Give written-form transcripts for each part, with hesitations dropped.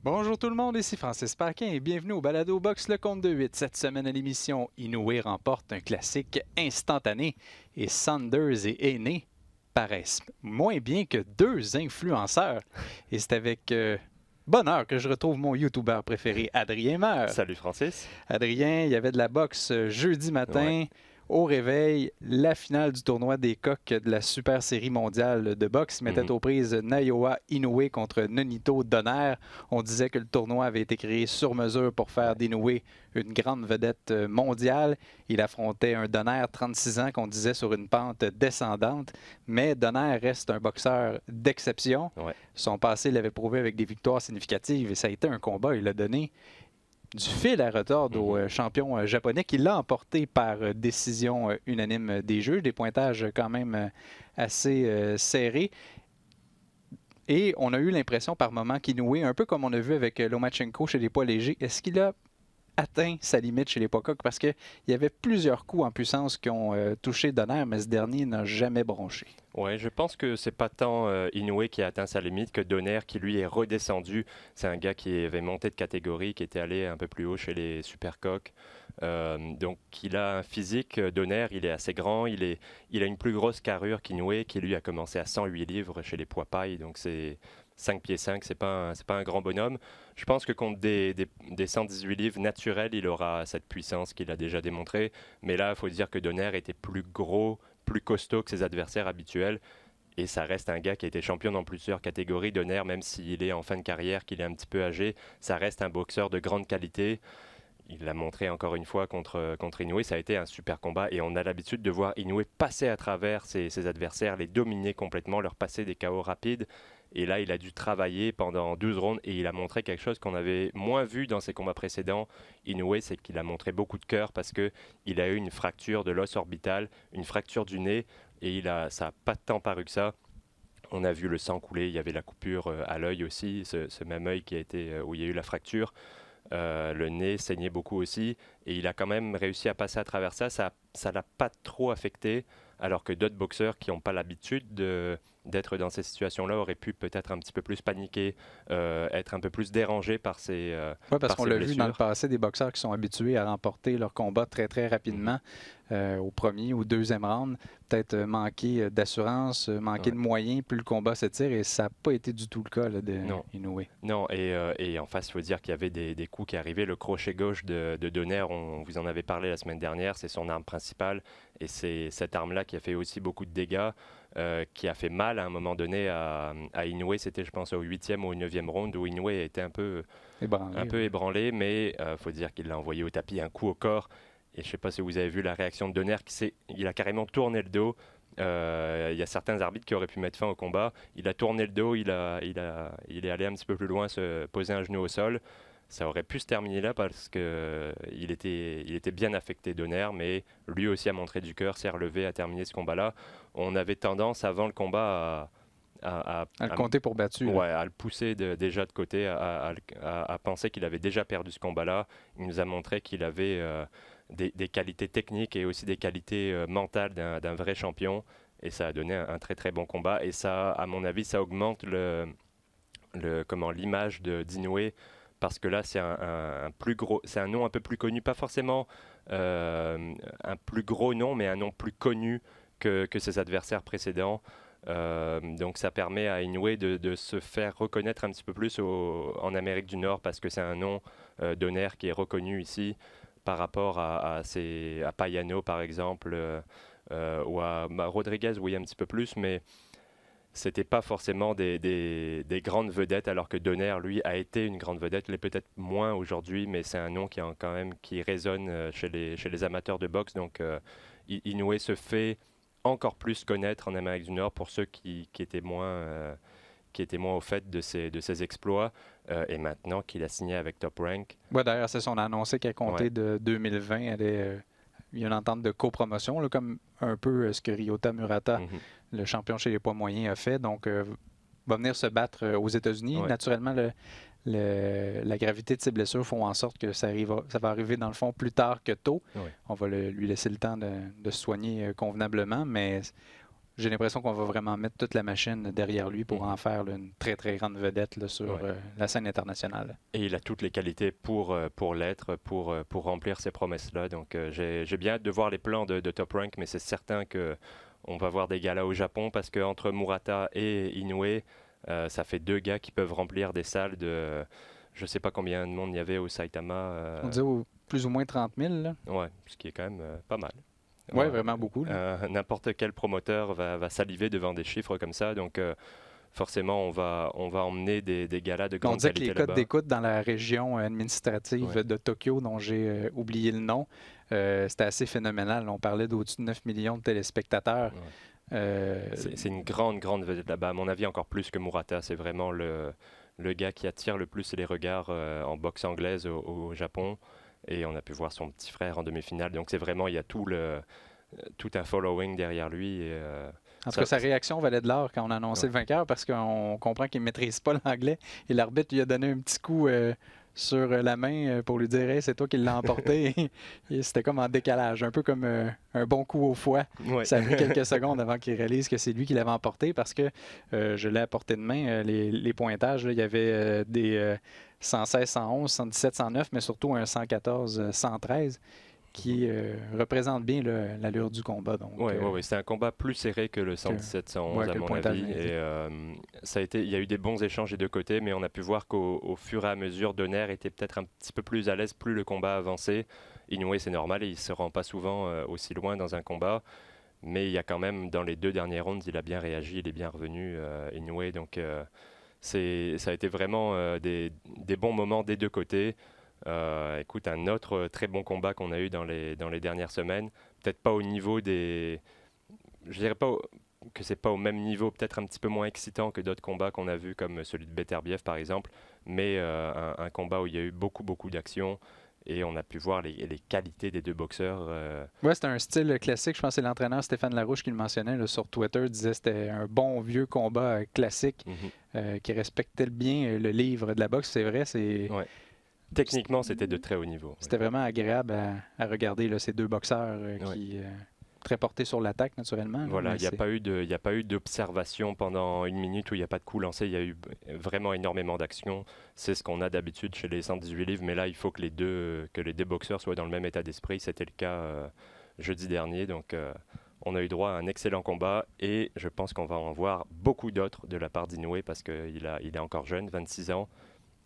Bonjour tout le monde, ici Francis Paquin et bienvenue au Balado Box Le Compte de 8. Cette semaine à l'émission, Inoue remporte un classique instantané et Sanders et Aîné paraissent moins bien que deux influenceurs. Et c'est avec bonheur que je retrouve mon YouTuber préféré, Adrien Meur. Salut Francis. Adrien, il y avait de la boxe jeudi matin. Ouais. Au réveil, la finale du tournoi des coqs de la Super Série mondiale de boxe mettait aux prises Naoya Inoue contre Nonito Donaire. On disait que le tournoi avait été créé sur mesure pour faire d'Inoue une grande vedette mondiale. Il affrontait un Donaire 36 ans qu'on disait sur une pente descendante, mais Donaire reste un boxeur d'exception. Ouais. Son passé l'avait prouvé avec des victoires significatives et ça a été un combat. Il a donné du fil à retordre au champion japonais qui l'a emporté par décision unanime des juges, des pointages quand même assez serrés. Et on a eu l'impression par moments qu'Inoue, un peu comme on a vu avec Lomachenko chez les poids légers, est-ce qu'il a atteint sa limite chez les poids coqs? Parce qu'il y avait plusieurs coups en puissance qui ont touché Donaire, mais ce dernier n'a jamais bronché. Ouais, je pense que c'est pas tant Inoue qui a atteint sa limite que Donaire qui lui est redescendu. C'est un gars qui avait monté de catégorie, qui était allé un peu plus haut chez les super coqs. Donc il a un physique, Donaire, il est assez grand, il a une plus grosse carrure qu'Inoue qui lui a commencé à 108 livres chez les poids pailles. Donc c'est 5 pieds 5, c'est pas un grand bonhomme. Je pense que contre des 118 livres naturels, il aura cette puissance qu'il a déjà démontré. Mais là, il faut dire que Donaire était plus gros, plus costaud que ses adversaires habituels. Et ça reste un gars qui a été champion dans plusieurs catégories. Donaire, même s'il est en fin de carrière, qu'il est un petit peu âgé, ça reste un boxeur de grande qualité. Il l'a montré encore une fois contre Inoue. Ça a été un super combat. Et on a l'habitude de voir Inoue passer à travers ses adversaires, les dominer complètement, leur passer des KO rapides. Et là, il a dû travailler pendant 12 rounds et il a montré quelque chose qu'on avait moins vu dans ses combats précédents. Inoue, c'est qu'il a montré beaucoup de cœur parce qu'il a eu une fracture de l'os orbital, une fracture du nez et ça n'a pas tant paru que ça. On a vu le sang couler, il y avait la coupure à l'œil aussi, ce même œil où il y a eu la fracture. Le nez saignait beaucoup aussi et il a quand même réussi à passer à travers ça. Ça l'a pas trop affecté alors que d'autres boxeurs qui n'ont pas l'habitude d'être dans ces situations-là auraient pu peut-être un petit peu plus paniquer, être un peu plus dérangés par ces Oui, parce par qu'on ces l'a vu dans le blessures. passé, des boxeurs qui sont habitués à remporter leur combat très, très rapidement au premier ou deuxième round. Peut-être manquer d'assurance, manquer de moyens, plus le combat s'étire. Et ça n'a pas été du tout le cas là, de Inoue. Non, et en face, il faut dire qu'il y avait des coups qui arrivaient. Le crochet gauche de Donaire, on vous en avait parlé la semaine dernière, c'est son arme principale. Et c'est cette arme-là qui a fait aussi beaucoup de dégâts, qui a fait mal à un moment donné à Inoue. C'était, je pense, au 8e ou au 9e round où Inoue était un peu ébranlé, mais il faut dire qu'il l'a envoyé au tapis, un coup au corps. Et je ne sais pas si vous avez vu la réaction de Donaire, il a carrément tourné le dos. Il y a certains arbitres qui auraient pu mettre fin au combat. Il a tourné le dos, il est allé un petit peu plus loin, se poser un genou au sol. Ça aurait pu se terminer là parce qu'il était bien affecté Donaire, mais lui aussi a montré du cœur, s'est relevé, a terminé ce combat-là. On avait tendance avant le combat à le compter pour battu. Ouais, à le pousser déjà de côté, à penser qu'il avait déjà perdu ce combat-là. Il nous a montré qu'il avait des qualités techniques et aussi des qualités mentales d'un vrai champion. Et ça a donné un très très bon combat. Et ça, à mon avis, ça augmente l'image d'Inoue. Parce que là, c'est c'est un nom un peu plus connu, pas forcément un plus gros nom, mais un nom plus connu que ses adversaires précédents. Donc ça permet à Inoue de se faire reconnaître un petit peu plus en Amérique du Nord parce que c'est un nom Donaire qui est reconnu ici par rapport à Payano par exemple ou à Rodriguez, oui un petit peu plus, mais c'était pas forcément des grandes vedettes alors que Donaire lui a été une grande vedette, l'est peut-être moins aujourd'hui, mais c'est un nom qui résonne chez les amateurs de boxe. Donc Inoue se fait encore plus connaître en Amérique du Nord pour ceux qui étaient moins au fait de ses exploits. Et maintenant qu'il a signé avec Top Rank. Ouais, d'ailleurs, c'est son annoncé qu'elle comptait de 2020. Il y a une entente de copromotion, là, comme un peu ce que Ryota Murata, le champion chez les poids moyens, a fait. Donc, va venir se battre aux États-Unis. Ouais. Naturellement, la gravité de ses blessures font en sorte que ça va arriver dans le fond plus tard que tôt. Ouais. On va lui laisser le temps de se soigner convenablement, mais j'ai l'impression qu'on va vraiment mettre toute la machine derrière lui pour en faire là, une très, très grande vedette là, sur la scène internationale. Et il a toutes les qualités pour l'être, pour remplir ces promesses-là. Donc j'ai bien hâte de voir les plans de Top Rank, mais c'est certain qu'on va voir des galas au Japon parce qu'entre Murata et Inoue, ça fait 2 gars qui peuvent remplir des salles de... Je ne sais pas combien de monde il y avait au Saitama. On disait plus ou moins 30 000. Là. Ouais, ce qui est quand même pas mal. Oui, vraiment beaucoup. N'importe quel promoteur va saliver devant des chiffres comme ça. Donc, forcément, on va emmener des galas de grande qualité là-bas. On disait que les codes d'écoute dans la région administrative de Tokyo, dont j'ai oublié le nom, c'était assez phénoménal. On parlait d'au-dessus de 9 millions de téléspectateurs. C'est une grande, grande vedette là-bas. À mon avis, encore plus que Murata. C'est vraiment le gars qui attire le plus les regards en boxe anglaise au Japon. Et on a pu voir son petit frère en demi-finale. Donc c'est vraiment, il y a tout un following derrière lui. En tout cas, sa réaction valait de l'or quand on a annoncé le vainqueur parce qu'on comprend qu'il ne maîtrise pas l'anglais. Et l'arbitre lui a donné un petit coup sur la main pour lui dire hey, c'est toi qui l'as emporté. Et c'était comme en décalage, un peu comme un bon coup au foie. Ouais. Ça a pris quelques secondes avant qu'il réalise que c'est lui qui l'avait emporté parce que je l'ai à portée de main. Les pointages, là, il y avait des 116, 111, 117, 109, mais surtout un 114, 113 qui représente bien l'allure du combat. Oui, c'est un combat plus serré que le 117, 111 à mon avis. Et il y a eu des bons échanges des deux côtés, mais on a pu voir qu'au fur et à mesure, Donner était peut-être un petit peu plus à l'aise, plus le combat avançait. Inoue, c'est normal, il ne se rend pas souvent aussi loin dans un combat. Mais il y a quand même, dans les 2 derniers rounds, il a bien réagi, il est bien revenu, Inoue. Donc ça a été vraiment des bons moments des deux côtés. Écoute, un autre très bon combat qu'on a eu dans les dernières semaines, peut-être pas au niveau des... Je dirais pas que c'est pas au même niveau, peut-être un petit peu moins excitant que d'autres combats qu'on a vus comme celui de Beterbiev par exemple, mais un combat où il y a eu beaucoup d'action et on a pu voir les qualités des 2 boxeurs. Oui, c'était un style classique. Je pense que c'est l'entraîneur Stéphane Larouche qui le mentionnait là, sur Twitter. Il disait que c'était un bon vieux combat classique qui respectait bien le livre de la boxe. C'est vrai, c'est... Ouais. Techniquement, c'était de très haut niveau. C'était vraiment agréable à regarder là, ces 2 boxeurs qui très portés sur l'attaque naturellement. Voilà, il n'y a pas eu d'observation pendant 1 minute où il n'y a pas de coup lancé. Il y a eu vraiment énormément d'actions. C'est ce qu'on a d'habitude chez les 118 livres, mais là, il faut que les deux boxeurs soient dans le même état d'esprit. C'était le cas jeudi dernier, donc on a eu droit à un excellent combat et je pense qu'on va en voir beaucoup d'autres de la part d'Inoue parce qu'il est encore jeune, 26 ans.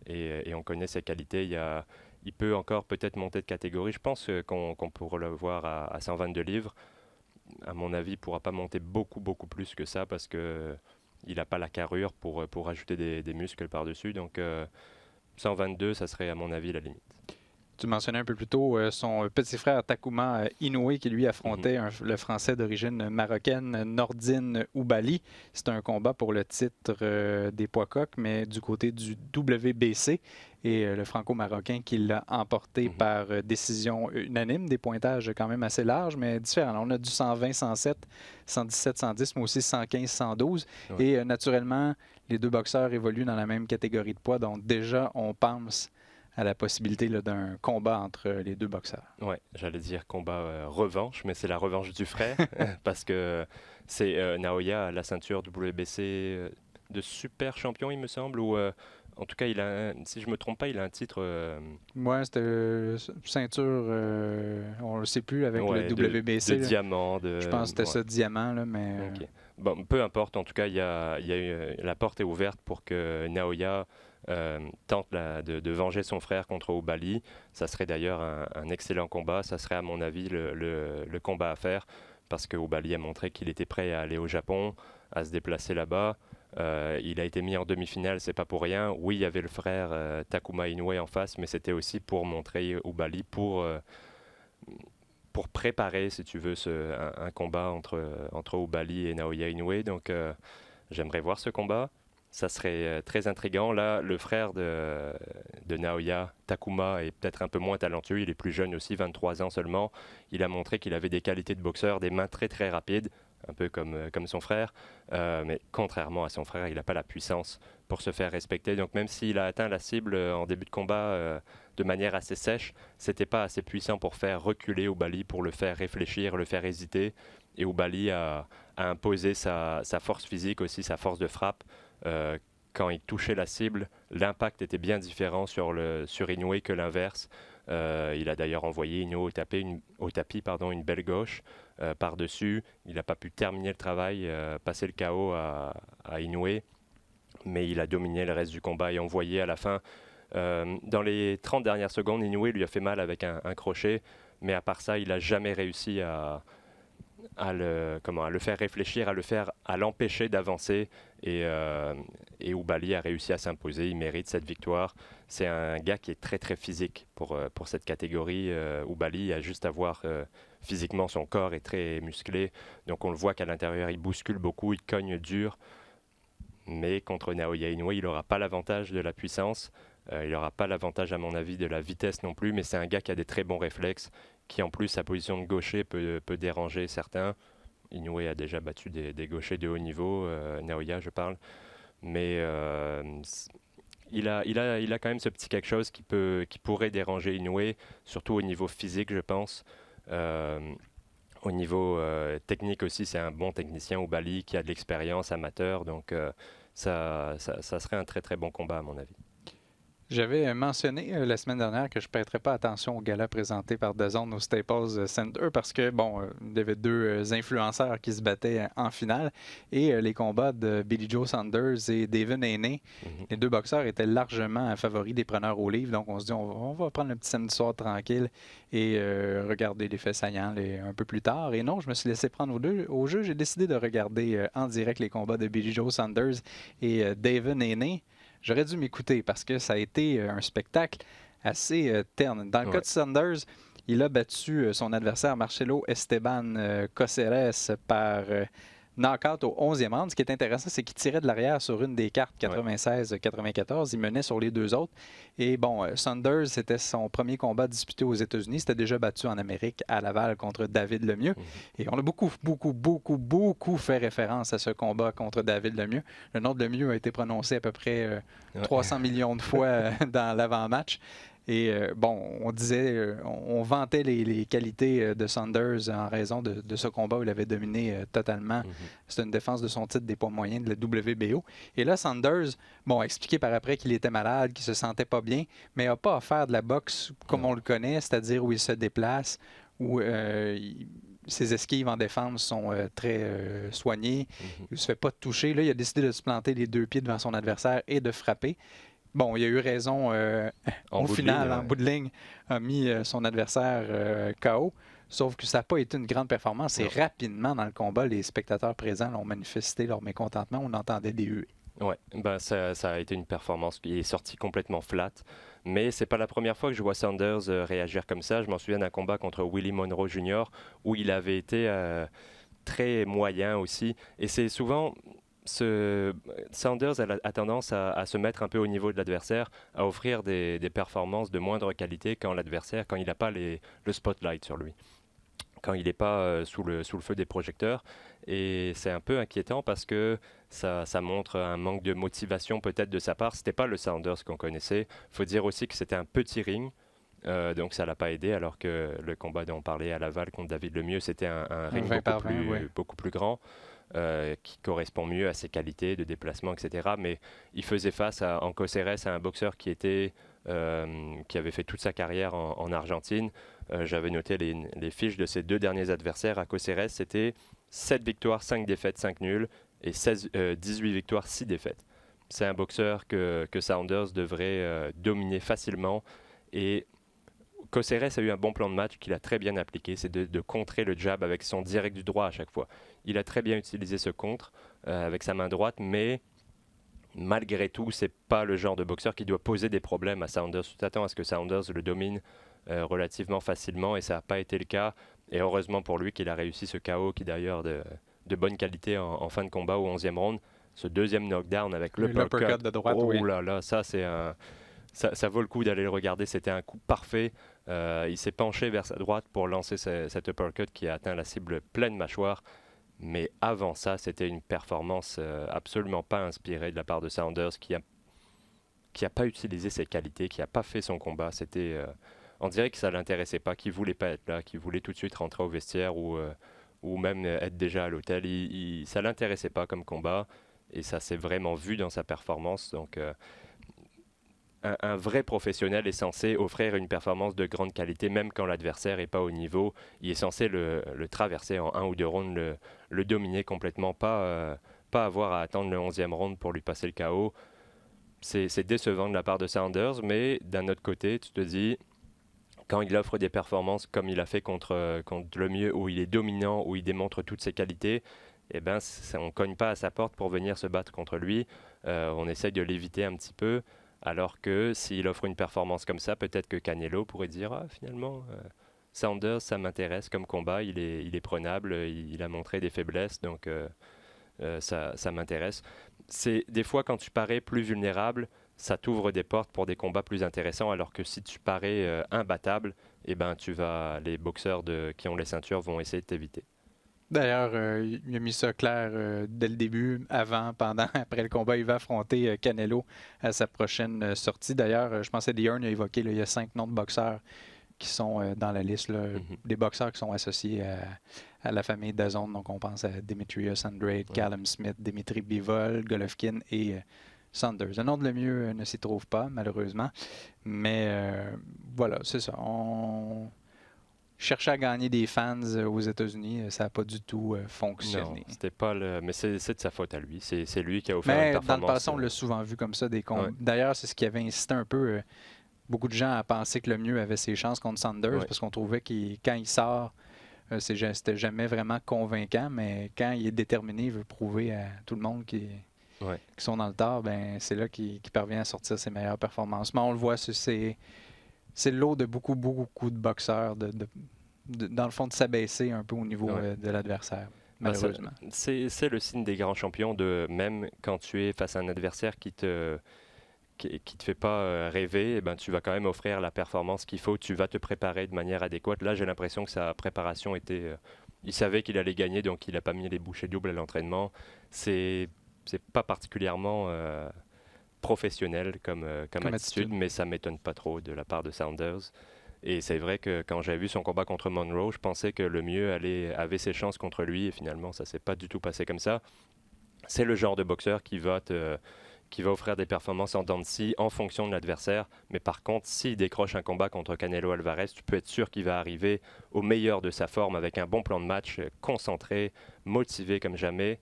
Et on connaît ses qualités. Il peut encore peut-être monter de catégorie. Je pense qu'on pourra le voir à 122 livres. À mon avis, il ne pourra pas monter beaucoup plus que ça parce qu'il n'a pas la carrure pour ajouter des muscles par-dessus. Donc 122, ça serait à mon avis la limite. Tu mentionnais un peu plus tôt son petit frère Takuma Inoue qui lui affrontait le Français d'origine marocaine Nordine Oubaali. C'est un combat pour le titre des poids coqs, mais du côté du WBC. Et le Franco-Marocain qui l'a emporté par décision unanime, des pointages quand même assez larges, mais différents. On a du 120, 107, 117, 110, mais aussi 115, 112. Ouais. Et naturellement, les 2 boxeurs évoluent dans la même catégorie de poids. Donc déjà, on pense à la possibilité d'un combat entre les 2 boxeurs. Oui, j'allais dire combat revanche, mais c'est la revanche du frère, parce que c'est Naoya à la ceinture WBC de super champion, il me semble, ou en tout cas, si je ne me trompe pas, il a un titre... Oui, c'était ceinture, on ne le sait plus, avec le WBC. De diamant. Je pense que c'était ça, diamant, là, mais... Okay. Bon, peu importe, en tout cas, la porte est ouverte pour que Naoya tente de venger son frère contre Oubaali. Ça serait d'ailleurs un excellent combat. Ça serait à mon avis le combat à faire parce que Oubaali a montré qu'il était prêt à aller au Japon, à se déplacer là-bas. Il a été mis en demi-finale, c'est pas pour rien. Oui, il y avait le frère Takuma Inoue en face, mais c'était aussi pour montrer Oubaali, pour préparer, si tu veux, un combat entre Oubaali et Naoya Inoue. Donc j'aimerais voir ce combat. Ça serait très intriguant. Là, le frère de Naoya, Takuma, est peut-être un peu moins talentueux. Il est plus jeune aussi, 23 ans seulement. Il a montré qu'il avait des qualités de boxeur, des mains très très rapides, un peu comme son frère. Mais contrairement à son frère, il n'a pas la puissance pour se faire respecter. Donc même s'il a atteint la cible en début de combat de manière assez sèche, c'était pas assez puissant pour faire reculer Oubaali, pour le faire réfléchir, le faire hésiter. et Oubaali a imposé sa force physique aussi, sa force de frappe. Quand il touchait la cible, l'impact était bien différent sur Inoue que l'inverse. Il a d'ailleurs envoyé Inoue au tapis, une belle gauche par-dessus. Il n'a pas pu terminer le travail, passer le KO à Inoue, mais il a dominé le reste du combat et envoyé à la fin. Dans les 30 dernières secondes, Inoue lui a fait mal avec un crochet, mais à part ça, il n'a jamais réussi à le faire réfléchir, à l'empêcher d'avancer. Et Oubaali a réussi à s'imposer. Il mérite cette victoire. C'est un gars qui est très très physique pour cette catégorie. Oubaali a juste à voir physiquement, son corps est très musclé. Donc on le voit qu'à l'intérieur, il bouscule beaucoup, il cogne dur. Mais contre Naoya Inoue, il n'aura pas l'avantage de la puissance. Il n'aura pas l'avantage, à mon avis, de la vitesse non plus. Mais c'est un gars qui a des très bons réflexes, qui en plus, sa position de gaucher peut déranger certains. Inoue a déjà battu des gauchers de haut niveau, Naoya je parle. Mais il a quand même ce petit quelque chose qui pourrait déranger Inoue, surtout au niveau physique, je pense. Au niveau technique aussi, c'est un bon technicien, Oubaali, qui a de l'expérience amateur. Donc ça serait un très très bon combat à mon avis. J'avais mentionné la semaine dernière que je ne prêterais pas attention au gala présenté par DAZN au Staples Center parce que, il y avait deux influenceurs qui se battaient en finale et les combats de Billy Joe Saunders et Devin Haney, les deux boxeurs étaient largement favoris des preneurs au livre. Donc, on se dit, on va prendre le petit samedi soir tranquille et regarder les faits saillants un peu plus tard. Et non, je me suis laissé prendre au jeu. J'ai décidé de regarder en direct les combats de Billy Joe Saunders et Devin Haney. J'aurais dû m'écouter parce que ça a été un spectacle assez terne. Dans le cas de Saunders, il a battu son adversaire Marcelo Esteban Coceres par knockout au 11e round. Ce qui est intéressant, c'est qu'il tirait de l'arrière sur une des cartes 96-94. Il menait sur les deux autres. Et Saunders, c'était son premier combat disputé aux États-Unis. C'était déjà battu en Amérique à Laval contre David Lemieux. Et on a beaucoup fait référence à ce combat contre David Lemieux. Le nom de Lemieux a été prononcé à peu près 300 millions de fois dans l'avant-match. Et on disait, on vantait les qualités de Saunders en raison de ce combat où il avait dominé totalement. C'était une défense de son titre des poids moyens de la WBO. Et là, Saunders, a expliqué par après qu'il était malade, qu'il se sentait pas bien, mais n'a pas à faire de la boxe comme on le connaît, c'est-à-dire où il se déplace, où ses esquives en défense sont très soignées. Il ne se fait pas toucher. Là, il a décidé de se planter les deux pieds devant son adversaire et de frapper. Il a eu raison au final, en bout de ligne, a mis son adversaire KO. Sauf que ça n'a pas été une grande performance. Et rapidement, dans le combat, les spectateurs présents ont manifesté leur mécontentement. On entendait des huées. Ouais, ça a été une performance qui est sortie complètement flat. Mais c'est pas la première fois que je vois Saunders réagir comme ça. Je m'en souviens d'un combat contre Willie Monroe Jr. où il avait été très moyen aussi. Et c'est souvent... Saunders a tendance à se mettre un peu au niveau de l'adversaire, à offrir des performances de moindre qualité quand il n'a pas le spotlight sur lui, quand il n'est pas sous le feu des projecteurs. Et c'est un peu inquiétant parce que ça montre un manque de motivation peut-être de sa part. Ce n'était pas le Saunders qu'on connaissait. Il faut dire aussi que c'était un petit ring. Donc ça ne l'a pas aidé, alors que le combat dont on parlait à Laval contre David Lemieux, c'était un ring beaucoup plus grand. Qui correspond mieux à ses qualités de déplacement, etc. Mais il faisait face en Coceres à un boxeur qui avait fait toute sa carrière en Argentine. J'avais noté les fiches de ses deux derniers adversaires à Coceres. C'était 7 victoires, 5 défaites, 5 nuls et 18 victoires, 6 défaites. C'est un boxeur que Saunders devrait dominer facilement. Et Coceres a eu un bon plan de match qu'il a très bien appliqué, c'est de contrer le jab avec son direct du droit à chaque fois. Il a très bien utilisé ce contre avec sa main droite, mais malgré tout, c'est pas le genre de boxeur qui doit poser des problèmes à Saunders. Tu t'attends à ce que Saunders le domine relativement facilement et ça n'a pas été le cas. Et heureusement pour lui qu'il a réussi ce KO qui d'ailleurs de bonne qualité en fin de combat au 11e round. Ce deuxième knockdown avec l'uppercut de droite. Oh là là, ça c'est un... Ça vaut le coup d'aller le regarder, c'était un coup parfait. Il s'est penché vers sa droite pour lancer cet uppercut qui a atteint la cible pleine mâchoire. Mais avant ça, c'était une performance absolument pas inspirée de la part de Saunders qui a pas utilisé ses qualités, qui n'a pas fait son combat. On dirait que ça ne l'intéressait pas, qu'il ne voulait pas être là, qu'il voulait tout de suite rentrer au vestiaire où ou même être déjà à l'hôtel. Ça l'intéressait pas comme combat et ça s'est vraiment vu dans sa performance. Donc un vrai professionnel est censé offrir une performance de grande qualité, même quand l'adversaire n'est pas au niveau. Il est censé le traverser en 1 ou 2 rounds, le dominer complètement, pas avoir à attendre le 11e round pour lui passer le KO. C'est décevant de la part de Saunders, mais d'un autre côté, tu te dis, quand il offre des performances comme il a fait contre Lemieux, où il est dominant, où il démontre toutes ses qualités, eh ben, on ne cogne pas à sa porte pour venir se battre contre lui. On essaye de l'éviter un petit peu. Alors que s'il offre une performance comme ça, peut-être que Canelo pourrait dire finalement, Saunders, ça m'intéresse comme combat, il est prenable, il a montré des faiblesses, donc ça m'intéresse. C'est des fois quand tu parais plus vulnérable, ça t'ouvre des portes pour des combats plus intéressants, alors que si tu parais imbattable, eh ben, les boxeurs qui ont les ceintures vont essayer de t'éviter. D'ailleurs, il a mis ça clair dès le début, avant, pendant, après le combat. Il va affronter Canelo à sa prochaine sortie. D'ailleurs, je pensais Dearn a évoqué, là, il y a 5 noms de boxeurs qui sont dans la liste. Là, des boxeurs qui sont associés à la famille DAZN. Donc, on pense à Demetrius Andrade, Callum Smith, Dimitri Bivol, Golovkin et Saunders. Le nom de Lemieux ne s'y trouve pas, malheureusement. Mais voilà, c'est ça. On cherchait à gagner des fans aux États-Unis, ça n'a pas du tout fonctionné. Non, c'était pas mais c'est de sa faute à lui. C'est lui qui a offert Mais une performance. dans le passé, on l'a souvent vu comme ça. D'ailleurs, c'est ce qui avait incité un peu beaucoup de gens à penser que Lemieux avait ses chances contre Saunders, parce qu'on trouvait que quand il sort, c'était jamais vraiment convaincant, mais quand il est déterminé, il veut prouver à tout le monde qui sont dans le tort, ben, c'est là qu'il parvient à sortir ses meilleures performances. Mais on le voit, c'est le lot de beaucoup de boxeurs, dans le fond, de s'abaisser un peu au niveau de l'adversaire, malheureusement. C'est le signe des grands champions, même quand tu es face à un adversaire qui te fait pas rêver, eh ben, tu vas quand même offrir la performance qu'il faut, tu vas te préparer de manière adéquate. Là, j'ai l'impression que sa préparation était... il savait qu'il allait gagner, donc il n'a pas mis les bouchées doubles à l'entraînement. C'est pas particulièrement professionnel comme attitude, mais ça m'étonne pas trop de la part de Saunders. Et c'est vrai que quand j'avais vu son combat contre Monroe, je pensais que Lemieux avait ses chances contre lui, et finalement, ça s'est pas du tout passé comme ça. C'est le genre de boxeur qui va offrir des performances en dents de scie en fonction de l'adversaire. Mais par contre, s'il décroche un combat contre Canelo Alvarez, tu peux être sûr qu'il va arriver au meilleur de sa forme avec un bon plan de match, concentré, motivé comme jamais.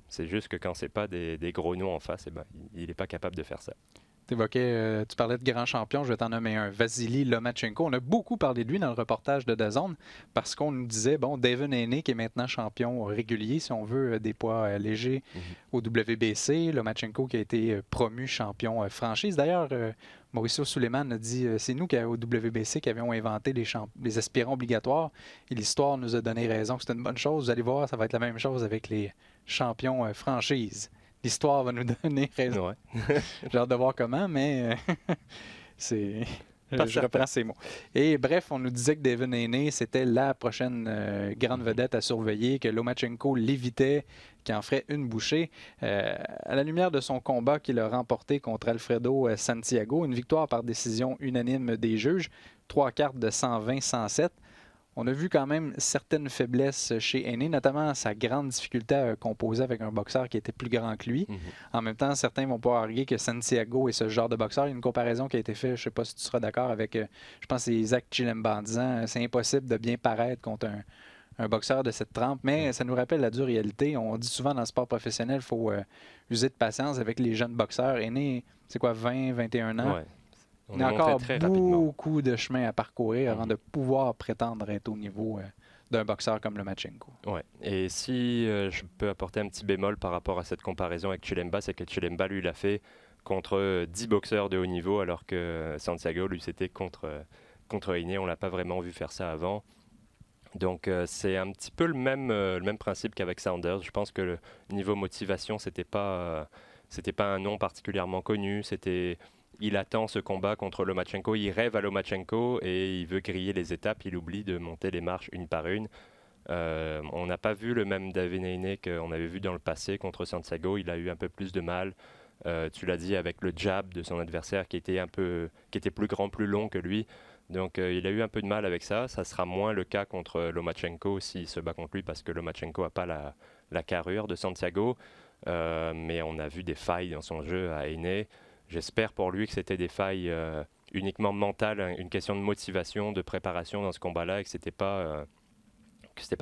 C'est juste que quand c'est pas des gros noms en face, eh ben, il n'est pas capable de faire ça. Tu parlais de grands champions, je vais t'en nommer un, Vasily Lomachenko. On a beaucoup parlé de lui dans le reportage de DAZN parce qu'on nous disait, bon, Devin Haney qui est maintenant champion régulier, si on veut, des poids légers au WBC. Lomachenko qui a été promu champion franchise. D'ailleurs, Mauricio Suleiman a dit, c'est nous au WBC qui avions inventé les aspirants obligatoires et l'histoire nous a donné raison que c'était une bonne chose. Vous allez voir, ça va être la même chose avec les champions franchises. L'histoire va nous donner raison. J'ai hâte de voir comment, mais je reprends ces mots. Et bref, on nous disait que Devin Haney, c'était la prochaine grande vedette à surveiller, que Lomachenko l'évitait, qui en ferait une bouchée. À la lumière de son combat qu'il a remporté contre Alfredo Santiago, une victoire par décision unanime des juges, 3 cartes de 120-107. On a vu quand même certaines faiblesses chez Haney, notamment sa grande difficulté à composer avec un boxeur qui était plus grand que lui. En même temps, certains vont pas arguer que Santiago est ce genre de boxeur. Il y a une comparaison qui a été faite, je ne sais pas si tu seras d'accord avec, je pense c'est Isaac Chilemba en disant c'est impossible de bien paraître contre un boxeur de cette trempe, mais ça nous rappelle la dure réalité. On dit souvent dans le sport professionnel, il faut user de patience avec les jeunes boxeurs. Haney, c'est quoi, 20, 21 ans? Il y a encore beaucoup de chemin à parcourir avant de pouvoir prétendre être au niveau d'un boxeur comme Lomachenko. Ouais. Et si je peux apporter un petit bémol par rapport à cette comparaison avec Chilemba, c'est que Chilemba, lui, l'a fait contre 10 boxeurs de haut niveau, alors que Santiago, lui, c'était contre Haney. On ne l'a pas vraiment vu faire ça avant. Donc, c'est un petit peu le même principe qu'avec Saunders. Je pense que le niveau motivation, c'était pas un nom particulièrement connu. Il attend ce combat contre Lomachenko, il rêve à Lomachenko et il veut griller les étapes, il oublie de monter les marches une par une. On n'a pas vu le même Devin Haney qu'on avait vu dans le passé contre Santiago, il a eu un peu plus de mal. Tu l'as dit, avec le jab de son adversaire qui était plus grand, plus long que lui. Donc il a eu un peu de mal avec ça. Ça sera moins le cas contre Lomachenko s'il se bat contre lui parce que Lomachenko n'a pas la carrure de Santiago. Mais on a vu des failles dans son jeu à Heine. J'espère pour lui que c'était des failles uniquement mentales, une question de motivation, de préparation dans ce combat-là et que c'était pas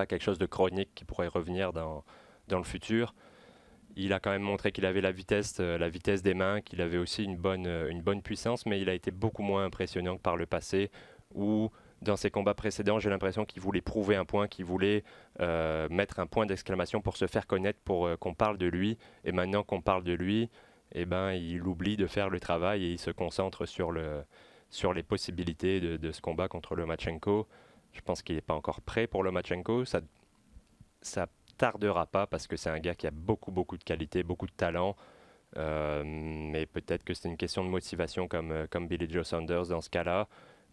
quelque chose de chronique qui pourrait revenir dans le futur. Il a quand même montré qu'il avait la vitesse des mains, qu'il avait aussi une bonne puissance, mais il a été beaucoup moins impressionnant que par le passé, où dans ses combats précédents, j'ai l'impression qu'il voulait prouver un point, qu'il voulait mettre un point d'exclamation pour se faire connaître, pour qu'on parle de lui. Et maintenant qu'on parle de lui, eh ben, il oublie de faire le travail et il se concentre sur les possibilités de ce combat contre Lomachenko. Je pense qu'il n'est pas encore prêt pour Lomachenko. Ça tardera pas parce que c'est un gars qui a beaucoup de qualité, beaucoup de talent. Mais peut-être que c'est une question de motivation comme Billy Joe Saunders dans ce cas-là.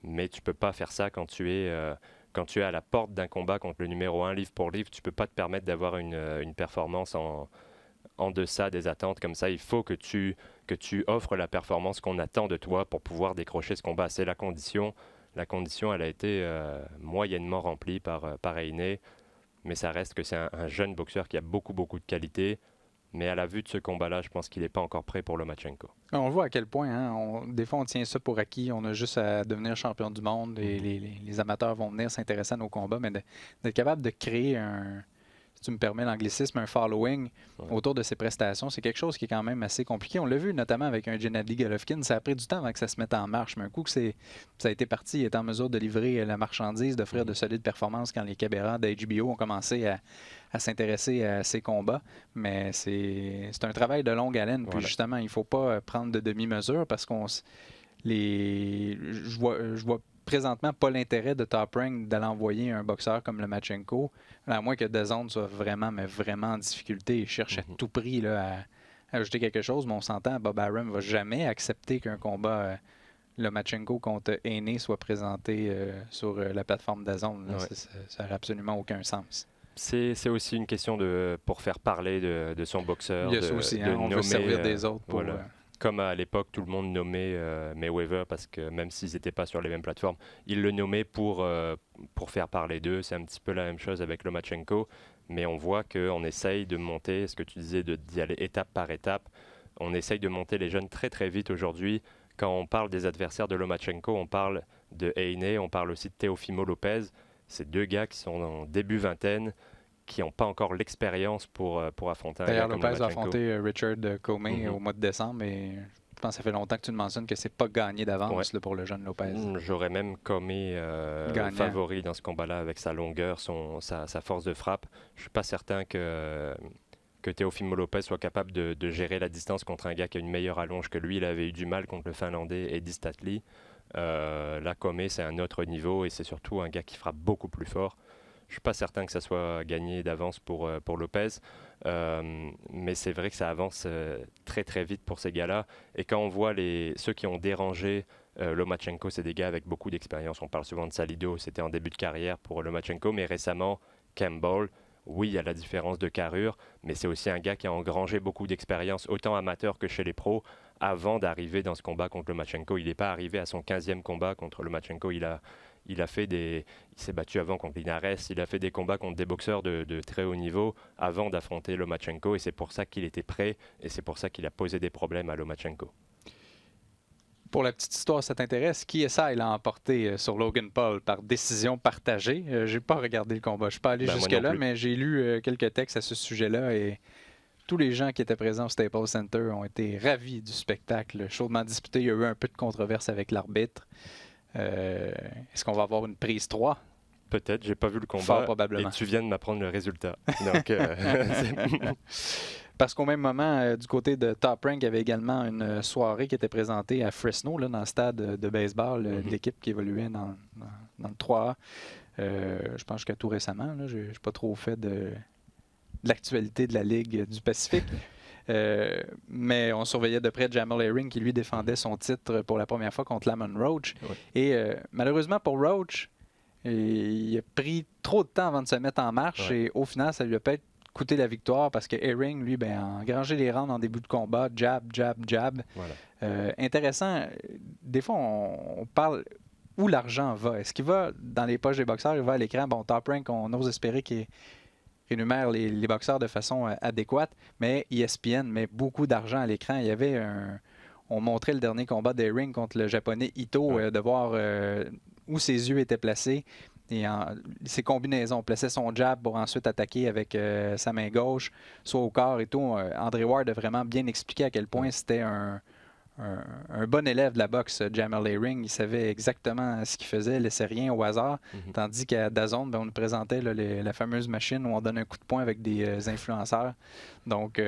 Mais tu peux pas faire ça quand tu es à la porte d'un combat contre le numéro 1 livre pour livre. Tu peux pas te permettre d'avoir une performance en deçà des attentes comme ça. Il faut que tu offres la performance qu'on attend de toi pour pouvoir décrocher ce combat. C'est la condition. La condition, elle a été moyennement remplie par Heine. Mais ça reste que c'est un jeune boxeur qui a beaucoup de qualité. Mais à la vue de ce combat-là, je pense qu'il n'est pas encore prêt pour Lomachenko. On voit à quel point, hein, des fois, on tient ça pour acquis. On a juste à devenir champion du monde et les amateurs vont venir s'intéresser à nos combats. Mais d'être capable de créer si tu me permets l'anglicisme, un following autour de ses prestations, c'est quelque chose qui est quand même assez compliqué. On l'a vu notamment avec un Gennady Golovkin. Ça a pris du temps avant que ça se mette en marche. Mais un coup que ça a été parti, il est en mesure de livrer la marchandise, d'offrir de solides performances quand les caméras d'HBO ont commencé à s'intéresser à ces combats. Mais c'est un travail de longue haleine. Puis justement, il ne faut pas prendre de demi-mesure parce je vois présentement pas l'intérêt de Top Rank d'aller envoyer un boxeur comme Lomachenko, à moins que DAZN soit vraiment en difficulté et cherche à tout prix là, à ajouter quelque chose. Mais on s'entend, Bob Arum ne va jamais accepter qu'un combat Lomachenko contre Heine soit présenté sur la plateforme DAZN. Ça n'a absolument aucun sens. C'est aussi une question pour faire parler de son boxeur. Il y a ça aussi, on veut servir des autres pour... Comme à l'époque, tout le monde nommait Mayweather parce que même s'ils n'étaient pas sur les mêmes plateformes, ils le nommaient pour faire parler d'eux. C'est un petit peu la même chose avec Lomachenko, mais on voit qu'on essaye de monter, ce que tu disais, d'y aller étape par étape. On essaye de monter les jeunes très vite aujourd'hui. Quand on parle des adversaires de Lomachenko, on parle de Heine, on parle aussi de Teofimo Lopez. C'est deux gars qui sont en début vingtaine, qui n'ont pas encore l'expérience pour affronter un gars comme Lomachenko. Lopez a affronté Richard Comey au mois de décembre et je pense que ça fait longtemps que tu le mentionnes que c'est pas gagné d'avance là, pour le jeune Lopez. J'aurais même Comey favori dans ce combat-là avec sa longueur, sa force de frappe. Je ne suis pas certain que Teofimo Lopez soit capable de gérer la distance contre un gars qui a une meilleure allonge que lui. Il avait eu du mal contre le Finlandais Eddie Statli. Là, Comey, c'est un autre niveau et c'est surtout un gars qui frappe beaucoup plus fort. Je ne suis pas certain que ça soit gagné d'avance pour Lopez, mais c'est vrai que ça avance très vite pour ces gars-là. Et quand on voit ceux qui ont dérangé Lomachenko, c'est des gars avec beaucoup d'expérience. On parle souvent de Salido, c'était en début de carrière pour Lomachenko, mais récemment, Campbell, oui, il y a la différence de carrure, mais c'est aussi un gars qui a engrangé beaucoup d'expérience, autant amateur que chez les pros, avant d'arriver dans ce combat contre Lomachenko. Il n'est pas arrivé à son 15e combat contre Lomachenko. Il s'est battu avant contre Linares, il a fait des combats contre des boxeurs de très haut niveau avant d'affronter Lomachenko et c'est pour ça qu'il était prêt et c'est pour ça qu'il a posé des problèmes à Lomachenko. Pour la petite histoire, ça t'intéresse? KSI l'a emporté sur Logan Paul par décision partagée. J'ai pas regardé le combat, je suis pas allé jusque-là, mais j'ai lu quelques textes à ce sujet-là et tous les gens qui étaient présents au Staples Center ont été ravis du spectacle. Chaudement disputé, il y a eu un peu de controverse avec l'arbitre. Est-ce qu'on va avoir une prise 3? Peut-être, j'ai pas vu le combat. Fort probablement. Et tu viens de m'apprendre le résultat. Donc, Parce qu'au même moment, du côté de Top Rank, il y avait également une soirée qui était présentée à Fresno, là, dans le stade de baseball, de l'équipe qui évoluait dans le 3A. Je pense que tout récemment, je n'ai pas trop fait de l'actualité de la Ligue du Pacifique. Mais on surveillait de près Jamel Herring qui lui défendait son titre pour la première fois contre Lamont Roach. Ouais. Et malheureusement pour Roach, il a pris trop de temps avant de se mettre en marche et au final, ça lui a peut-être coûté la victoire parce que Herring, lui, a engrangé les rounds en début de combat, jab, jab, jab. Voilà. Intéressant, des fois, on parle où l'argent va. Est-ce qu'il va dans les poches des boxeurs, il va à l'écran? Bon, Top Rank, on ose espérer qu'il rémunère les boxeurs de façon adéquate, mais ESPN met beaucoup d'argent à l'écran. Il y avait on montrait le dernier combat d'Herring contre le japonais Ito, de voir où ses yeux étaient placés. Et ses combinaisons, on plaçait son jab pour ensuite attaquer avec sa main gauche, soit au corps et tout. André Ward a vraiment bien expliqué à quel point c'était un bon élève de la boxe, Jamel Herring. Il savait exactement ce qu'il faisait, il laissait rien au hasard. Tandis qu'à DAZN, on nous présentait la fameuse machine où on donne un coup de poing avec des influenceurs. Donc,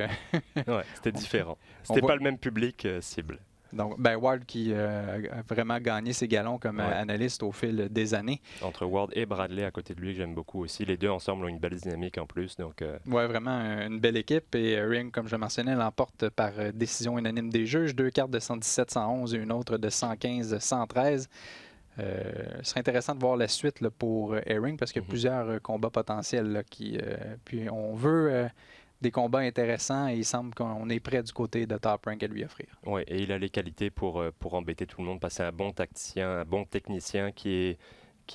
c'était différent. C'était pas le même public cible. Donc, Ward qui a vraiment gagné ses galons comme analyste au fil des années. Entre Ward et Bradley à côté de lui, que j'aime beaucoup aussi. Les deux ensemble ont une belle dynamique en plus. Oui, vraiment une belle équipe. Et Herring, comme je le mentionnais, l'emporte par décision unanime des juges. 2 cartes de 117-111 et une autre de 115-113. Ce serait intéressant de voir la suite là, pour Herring parce qu'il y a plusieurs combats potentiels. Là, puis on veut... des combats intéressants et il semble qu'on est près du côté de Top Rank à lui offrir. Oui, et il a les qualités pour embêter tout le monde, parce que c'est un bon tacticien, un bon technicien qui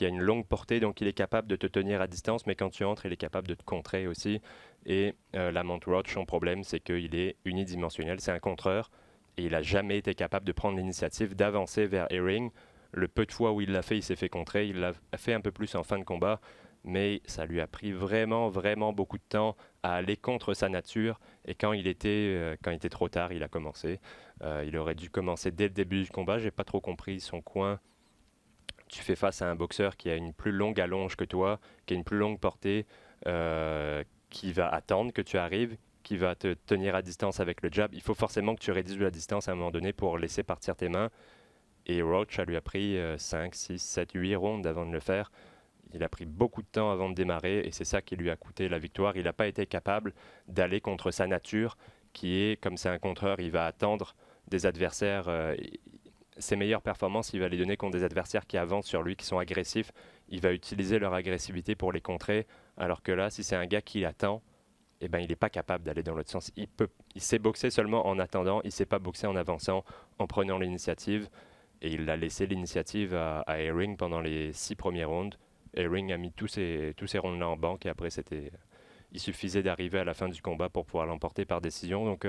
a une longue portée, donc il est capable de te tenir à distance, mais quand tu entres, il est capable de te contrer aussi. Et Lamont Roach, son problème, c'est qu'il est unidimensionnel, c'est un contreur, et il n'a jamais été capable de prendre l'initiative d'avancer vers Herring. Le peu de fois où il l'a fait, il s'est fait contrer, il l'a fait un peu plus en fin de combat, mais ça lui a pris vraiment, vraiment beaucoup de temps à aller contre sa nature. Et quand il était trop tard, il a commencé. Il aurait dû commencer dès le début du combat. J'ai pas trop compris son coin. Tu fais face à un boxeur qui a une plus longue allonge que toi, qui a une plus longue portée, qui va attendre que tu arrives, qui va te tenir à distance avec le jab. Il faut forcément que tu réduises la distance à un moment donné pour laisser partir tes mains. Et Roach, ça lui a pris 5, 6, 7, 8 rounds avant de le faire. Il a pris beaucoup de temps avant de démarrer et c'est ça qui lui a coûté la victoire. Il n'a pas été capable d'aller contre sa nature qui est, comme c'est un contreur, il va attendre des adversaires. Ses meilleures performances, il va les donner contre des adversaires qui avancent sur lui, qui sont agressifs. Il va utiliser leur agressivité pour les contrer. Alors que là, si c'est un gars qui attend, il n'est pas capable d'aller dans l'autre sens. Il sait boxer seulement en attendant. Il ne sait pas boxer en avançant, en prenant l'initiative. Et il a laissé l'initiative à Herring pendant les 6 premiers rounds. Herring a mis tous ces rounds-là en banque et après il suffisait d'arriver à la fin du combat pour pouvoir l'emporter par décision. Donc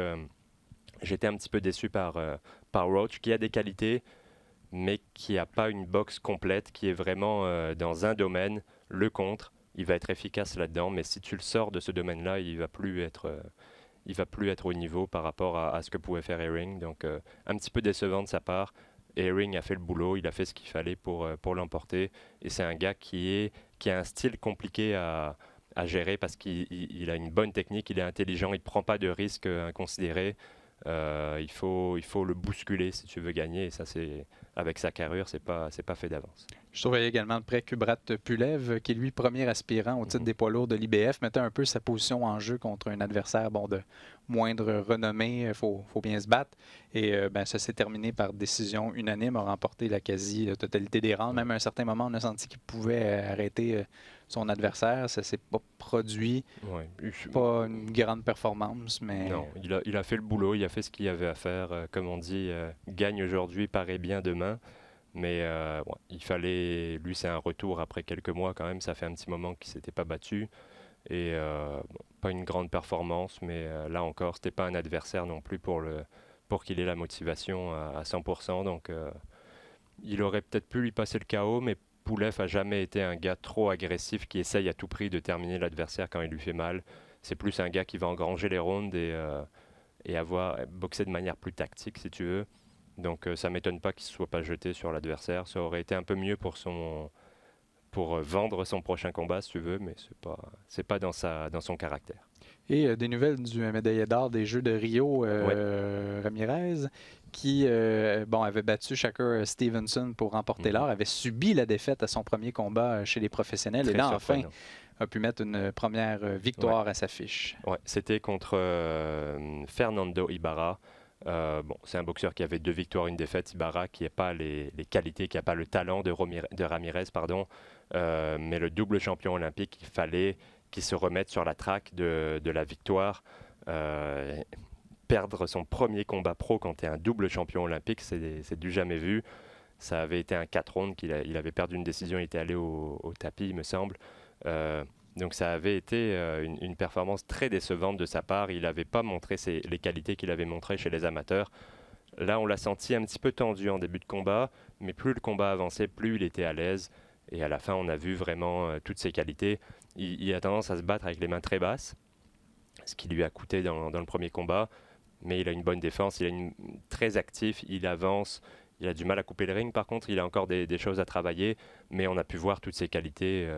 j'étais un petit peu déçu par Roach, qui a des qualités mais qui n'a pas une boxe complète, qui est vraiment dans un domaine, le contre. Il va être efficace là-dedans, mais si tu le sors de ce domaine-là, il va plus être au niveau par rapport à ce que pouvait faire Herring. Donc un petit peu décevant de sa part. Herring a fait le boulot, il a fait ce qu'il fallait pour l'emporter. Et c'est un gars qui a un style compliqué à gérer parce qu'il a une bonne technique, il est intelligent, il ne prend pas de risques inconsidérés. Il faut le bousculer si tu veux gagner. Et ça, avec sa carrure, c'est pas fait d'avance. Je surveillais également de près Kubrat Pulev, qui est lui premier aspirant au titre des poids lourds de l'IBF, mettait un peu sa position en jeu contre un adversaire de moindre renommée. Il faut bien se battre. Et ça s'est terminé par décision unanime, a remporté la quasi-totalité des rounds. Même à un certain moment, on a senti qu'il pouvait arrêter son adversaire. Ça ne s'est pas produit. Pas une grande performance, mais... Non, il a fait le boulot, il a fait ce qu'il y avait à faire. Comme on dit, gagne aujourd'hui, paraît bien demain. Mais il fallait... Lui, c'est un retour après quelques mois quand même. Ça fait un petit moment qu'il ne s'était pas battu. Et pas une grande performance, mais là encore, ce n'était pas un adversaire non plus pour qu'il ait la motivation à 100%. Donc, il aurait peut-être pu lui passer le KO, mais Pulev n'a jamais été un gars trop agressif qui essaye à tout prix de terminer l'adversaire quand il lui fait mal. C'est plus un gars qui va engranger les rounds et boxer de manière plus tactique, si tu veux. Donc ça ne m'étonne pas qu'il ne se soit pas jeté sur l'adversaire. Ça aurait été un peu mieux pour vendre son prochain combat, si tu veux, mais c'est pas dans son caractère. Et des nouvelles du médaillé d'or des Jeux de Rio, Ramirez, qui avait battu Shakur Stevenson pour remporter l'or, avait subi la défaite à son premier combat chez les professionnels. Très et là, enfin, a pu mettre une première victoire à sa fiche. Ouais, c'était contre Fernando Ibarra. C'est un boxeur qui avait 2 victoires, 1 défaite. Ibarra qui n'a pas les qualités, qui n'a pas le talent de Ramirez, mais le double champion olympique, il fallait qui se remette sur la traque de la victoire. Perdre son premier combat pro quand tu es un double champion olympique, c'est du jamais vu. Ça avait été un 4 rounds il avait perdu une décision, il était allé au tapis, il me semble. Donc ça avait été une performance très décevante de sa part. Il n'avait pas montré les qualités qu'il avait montrées chez les amateurs. Là, on l'a senti un petit peu tendu en début de combat, mais plus le combat avançait, plus il était à l'aise. Et à la fin, on a vu vraiment toutes ses qualités. Il a tendance à se battre avec les mains très basses, ce qui lui a coûté dans le premier combat. Mais il a une bonne défense, il est très actif, il avance. Il a du mal à couper le ring, par contre, il a encore des choses à travailler, mais on a pu voir toutes ses qualités,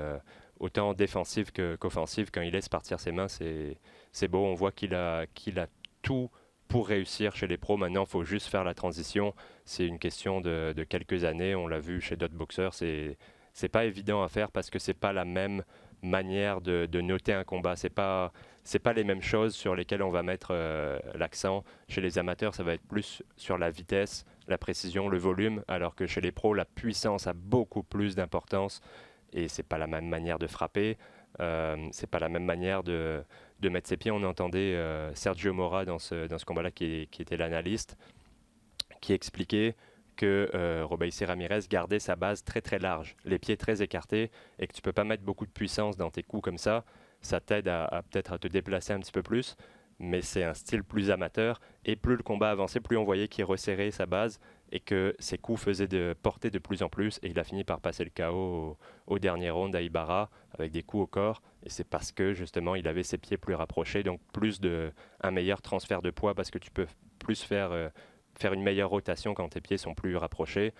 autant défensives qu'offensives. Quand il laisse partir ses mains, c'est beau. On voit qu'il a tout pour réussir chez les pros. Maintenant, il faut juste faire la transition. C'est une question de quelques années. On l'a vu chez d'autres boxeurs. C'est pas évident à faire parce que c'est pas la même manière de noter un combat. C'est pas les mêmes choses sur lesquelles on va mettre l'accent. Chez les amateurs, ça va être plus sur la vitesse, la précision, le volume, alors que chez les pros, la puissance a beaucoup plus d'importance et c'est pas la même manière de frapper. C'est pas la même manière de mettre ses pieds. On entendait Sergio Mora dans ce combat-là qui était l'analyste, qui expliquait que Robeisy Ramirez gardait sa base très très large, les pieds très écartés, et que tu peux pas mettre beaucoup de puissance dans tes coups comme ça. Ça t'aide à peut-être à te déplacer un petit peu plus, mais c'est un style plus amateur. Et plus le combat avançait, plus on voyait qu'il resserrait sa base et que ses coups faisaient porter de plus en plus. Et il a fini par passer le KO au dernier round à Ibarra avec des coups au corps. Et c'est parce que justement il avait ses pieds plus rapprochés, donc un meilleur transfert de poids parce que tu peux plus faire une meilleure rotation quand tes pieds sont plus rapprochés.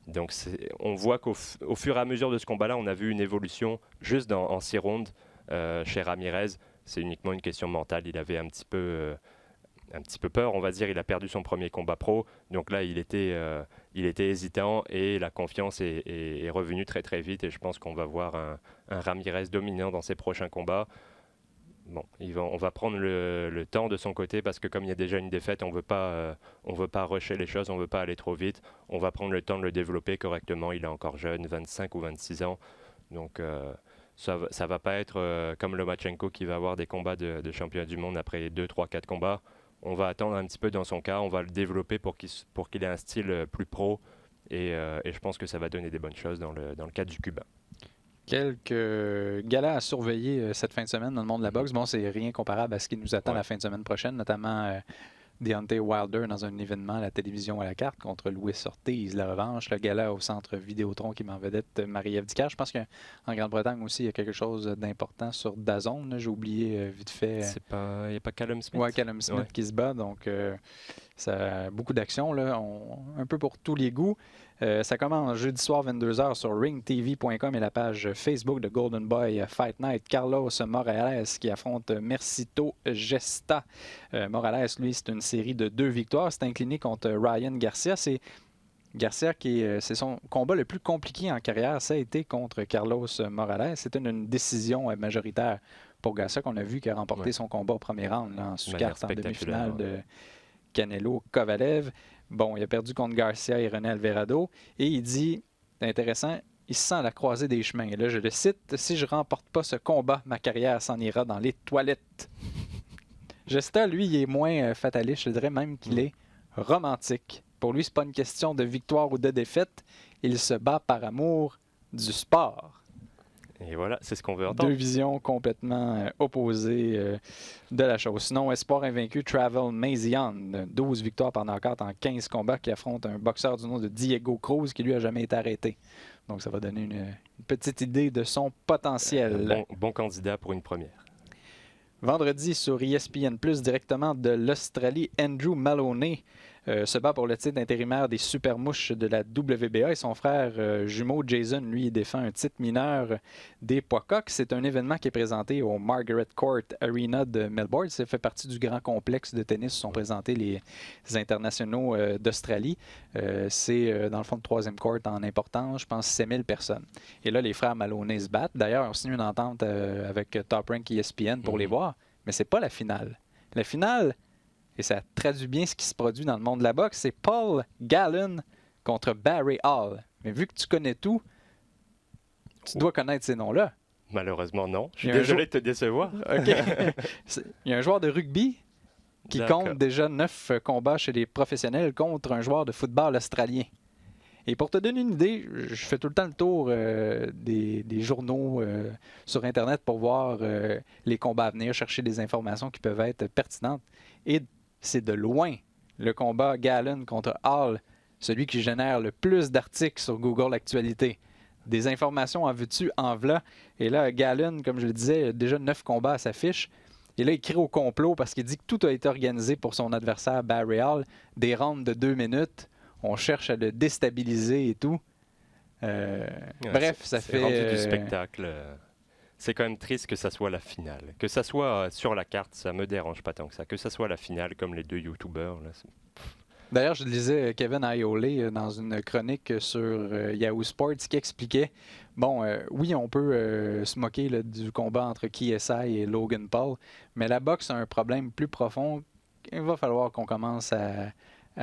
Donc on voit qu'au fur et à mesure de ce combat-là, on a vu une évolution juste en 6 rounds chez Ramirez. C'est uniquement une question mentale. Il avait un petit peu peur, on va dire. Il a perdu son premier combat pro. Donc là, il était hésitant et la confiance est revenue très très vite. Et je pense qu'on va voir un Ramirez dominant dans ses prochains combats. Bon, on va prendre le temps de son côté parce que comme il y a déjà une défaite, on veut pas rusher les choses, on veut pas aller trop vite. On va prendre le temps de le développer correctement. Il est encore jeune, 25 ou 26 ans. Donc ça va pas être comme Lomachenko qui va avoir des combats de championnat du monde après 2, 3, 4 combats. On va attendre un petit peu dans son cas. On va le développer pour qu'il ait un style plus pro. Et je pense que ça va donner des bonnes choses dans le cadre du Cubain. Quelques galas à surveiller cette fin de semaine dans le monde de la boxe. Bon, c'est rien comparable à ce qui nous attend la fin de semaine prochaine, notamment Deontay Wilder dans un événement à la télévision à la carte contre Luis Ortiz, la revanche. Le gala au centre Vidéotron qui met en vedette Marie-Ève Dicker. Je pense qu'en Grande-Bretagne aussi, il y a quelque chose d'important sur DAZN. J'ai oublié vite fait. Il n'y a pas Callum Smith? Oui, Callum Smith qui se bat. Donc, ça a beaucoup d'action, un peu pour tous les goûts. Ça commence jeudi soir 22h sur ringtv.com et la page Facebook de Golden Boy Fight Night. Carlos Morales qui affronte Mercito Gesta. Morales, lui, c'est une série de 2 victoires. C'est incliné contre Ryan Garcia. C'est Garcia c'est son combat le plus compliqué en carrière. Ça a été contre Carlos Morales. C'était une décision majoritaire pour Garcia qu'on a vu qui a remporté son combat au premier round en sous-carte en demi-finale de Canelo Kovalev. Bon, il a perdu contre Garcia et René Alvarado. Et il dit, c'est intéressant, il se sent à la croisée des chemins. Et là, je le cite, « Si je ne remporte pas ce combat, ma carrière s'en ira dans les toilettes. » Gesta, lui, il est moins fataliste. Je dirais même qu'il est romantique. Pour lui, ce n'est pas une question de victoire ou de défaite. Il se bat par amour du sport. Et voilà, c'est ce qu'on veut entendre. 2 visions complètement opposées de la chose. Sinon, espoir invaincu, Travel Mazian, 12 victoires par knockout en 15 combats, qui affronte un boxeur du nom de Diego Cruz qui lui a jamais été arrêté. Donc ça va donner une petite idée de son potentiel. Bon candidat pour une première. Vendredi sur ESPN+, directement de l'Australie, Andrew Maloney se bat pour le titre intérimaire des Supermouches de la WBA et son frère jumeau Jason, lui, défend un titre mineur des poids coqs. C'est un événement qui est présenté au Margaret Court Arena de Melbourne. Ça fait partie du grand complexe de tennis où sont présentés les internationaux d'Australie. C'est dans le fond le 3e court en importance, je pense 7000 personnes. Et là, les frères Maloney se battent. D'ailleurs, on signe une entente avec Top Rank ESPN pour les voir, mais c'est pas la finale. La finale, et ça traduit bien ce qui se produit dans le monde de la boxe, c'est Paul Gallen contre Barry Hall. Mais vu que tu connais tout, tu dois connaître ces noms-là. Malheureusement, non. Je suis Il y a un désolé de te décevoir. OK. Il y a un joueur de rugby qui D'accord. compte déjà 9 combats chez les professionnels contre un joueur de football australien. Et pour te donner une idée, je fais tout le temps le tour des journaux sur Internet pour voir les combats à venir, chercher des informations qui peuvent être pertinentes. Et c'est de loin le combat Gallen contre Hall, celui qui génère le plus d'articles sur Google Actualité. Des informations en veux-tu, en v'là. Et là, Gallen, comme je le disais, a déjà 9 combats à sa fiche. Et là, il crie au complot parce qu'il dit que tout a été organisé pour son adversaire Barry Hall. Des rounds de 2 minutes. On cherche à le déstabiliser et tout. Bref, ça fait... C'est rendu du spectacle. C'est quand même triste que ça soit la finale. Que ça soit sur la carte, ça me dérange pas tant que ça. Que ça soit la finale comme les 2 YouTubers. Là, D'ailleurs, je lisais Kevin Aiole dans une chronique sur Yahoo Sports qui expliquait, bon, oui, on peut se moquer là, du combat entre KSI et Logan Paul, mais la boxe a un problème plus profond. Il va falloir qu'on commence à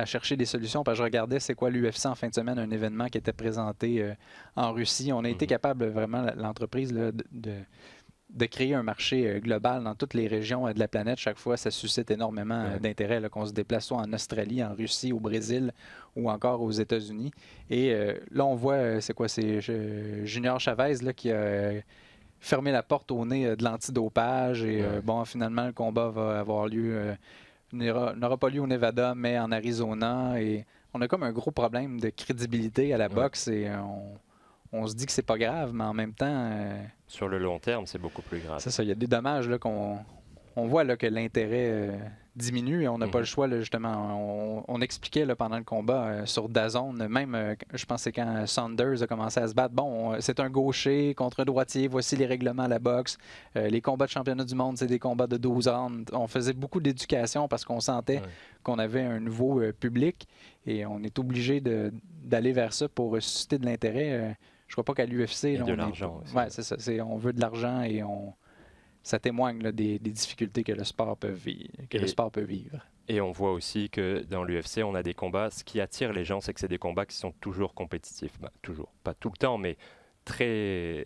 chercher des solutions. Parce que je regardais c'est quoi l'UFC en fin de semaine, un événement qui était présenté en Russie. On a été capable, vraiment, l'entreprise là, de créer un marché global dans toutes les régions de la planète. Chaque fois, ça suscite énormément d'intérêt là, qu'on se déplace soit en Australie, en Russie, au Brésil ou encore aux États-Unis. Et là, on voit, c'est quoi, c'est Junior Chavez là, qui a fermé la porte au nez de l'antidopage. Et bon, finalement, le combat va avoir lieu, n'aura pas lieu au Nevada, mais en Arizona. Et on a comme un gros problème de crédibilité à la boxe et on se dit que c'est pas grave, mais en même temps... sur le long terme, c'est beaucoup plus grave. C'est ça, il y a des dommages là, qu'on voit là, que l'intérêt diminue et on n'a pas le choix, là, justement. On expliquait là, pendant le combat sur DAZN, même, je pense que c'est quand Saunders a commencé à se battre, bon, c'est un gaucher contre un droitier, voici les règlements à la boxe. Les combats de championnat du monde, c'est des combats de 12 rounds. On faisait beaucoup d'éducation parce qu'on sentait qu'on avait un nouveau public et on est obligé d'aller vers ça pour susciter de l'intérêt. Je crois pas qu'à l'UFC... de l'argent aussi. Oui, c'est ça. On veut de l'argent et ça témoigne là, des difficultés que le sport peut vivre. Et on voit aussi que dans l'UFC, on a des combats. Ce qui attire les gens, c'est que c'est des combats qui sont toujours compétitifs. Ben, toujours. Pas tout le temps, mais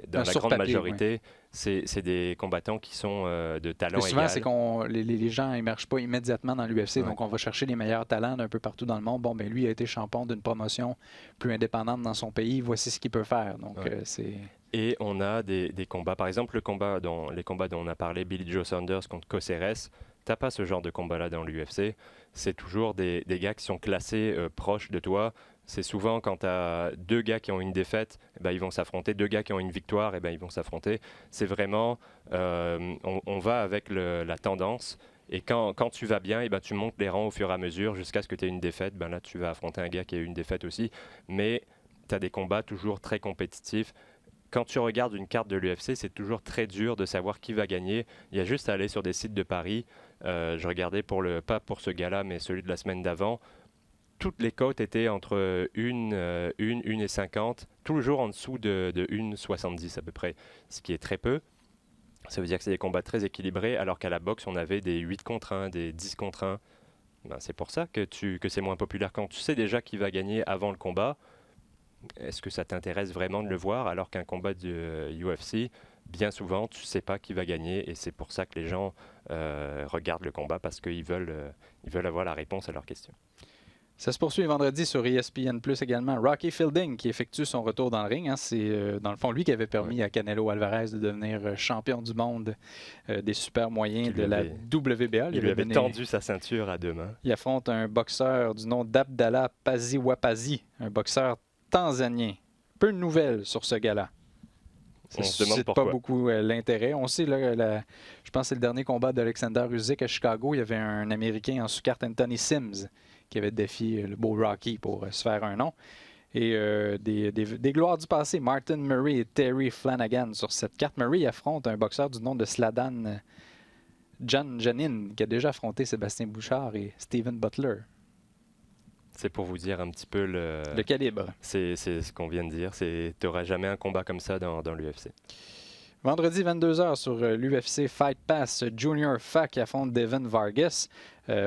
dans la grande majorité, c'est des combattants qui sont de talent égal. Souvent, c'est qu'on les gens n'émergent pas immédiatement dans l'UFC, donc on va chercher les meilleurs talents d'un peu partout dans le monde. Bon, ben lui a été champion d'une promotion plus indépendante dans son pays, voici ce qu'il peut faire. Donc, c'est... Et on a des combats, par exemple les combats dont on a parlé, Billy Joe Saunders contre Coceres, t'as pas ce genre de combat-là dans l'UFC. C'est toujours des gars qui sont classés proches de toi. C'est souvent quand tu as 2 gars qui ont une défaite, ils vont s'affronter. 2 gars qui ont une victoire, ils vont s'affronter. C'est vraiment, on va avec la tendance. Et quand tu vas bien, tu montes les rangs au fur et à mesure jusqu'à ce que tu aies une défaite. Là, tu vas affronter un gars qui a eu une défaite aussi. Mais tu as des combats toujours très compétitifs. Quand tu regardes une carte de l'UFC, c'est toujours très dur de savoir qui va gagner. Il y a juste à aller sur des sites de paris. Je regardais pas pour ce gars-là, mais celui de la semaine d'avant. Toutes les cotes étaient entre 1,50, toujours en dessous de 1,70 à peu près, ce qui est très peu. Ça veut dire que c'est des combats très équilibrés, alors qu'à la boxe, on avait des 8 contre 1, des 10 contre 1. C'est pour ça que c'est moins populaire. Quand tu sais déjà qui va gagner avant le combat, est-ce que ça t'intéresse vraiment de le voir, alors qu'un combat de UFC, bien souvent, tu ne sais pas qui va gagner, et c'est pour ça que les gens regardent le combat, parce qu'ils veulent avoir la réponse à leurs questions. Ça se poursuit vendredi sur ESPN+, également. Rocky Fielding qui effectue son retour dans le ring. C'est dans le fond lui qui avait permis à Canelo Alvarez de devenir champion du monde des super moyens de la WBA. Il lui avait tendu sa ceinture à 2 mains. Il affronte un boxeur du nom d'Abdallah Paziwapazi, un boxeur tanzanien. Peu de nouvelles sur ce gars-là. Ça ne suscite pas beaucoup l'intérêt. On sait, là, je pense que c'est le dernier combat d'Alexander Usyk à Chicago. Il y avait un Américain en sous-carte, Anthony Sims, qui avait défié le beau Rocky pour se faire un nom. Et des gloires du passé, Martin Murray et Terry Flanagan. Sur cette carte, Murray affronte un boxeur du nom de Sladan Janin, qui a déjà affronté Sébastien Bouchard et Steven Butler. C'est pour vous dire un petit peu le calibre. C'est ce qu'on vient de dire. Tu n'auras jamais un combat comme ça dans l'UFC. Vendredi 22h sur l'UFC Fight Pass, Junior Fa qui affronte Devin Vargas.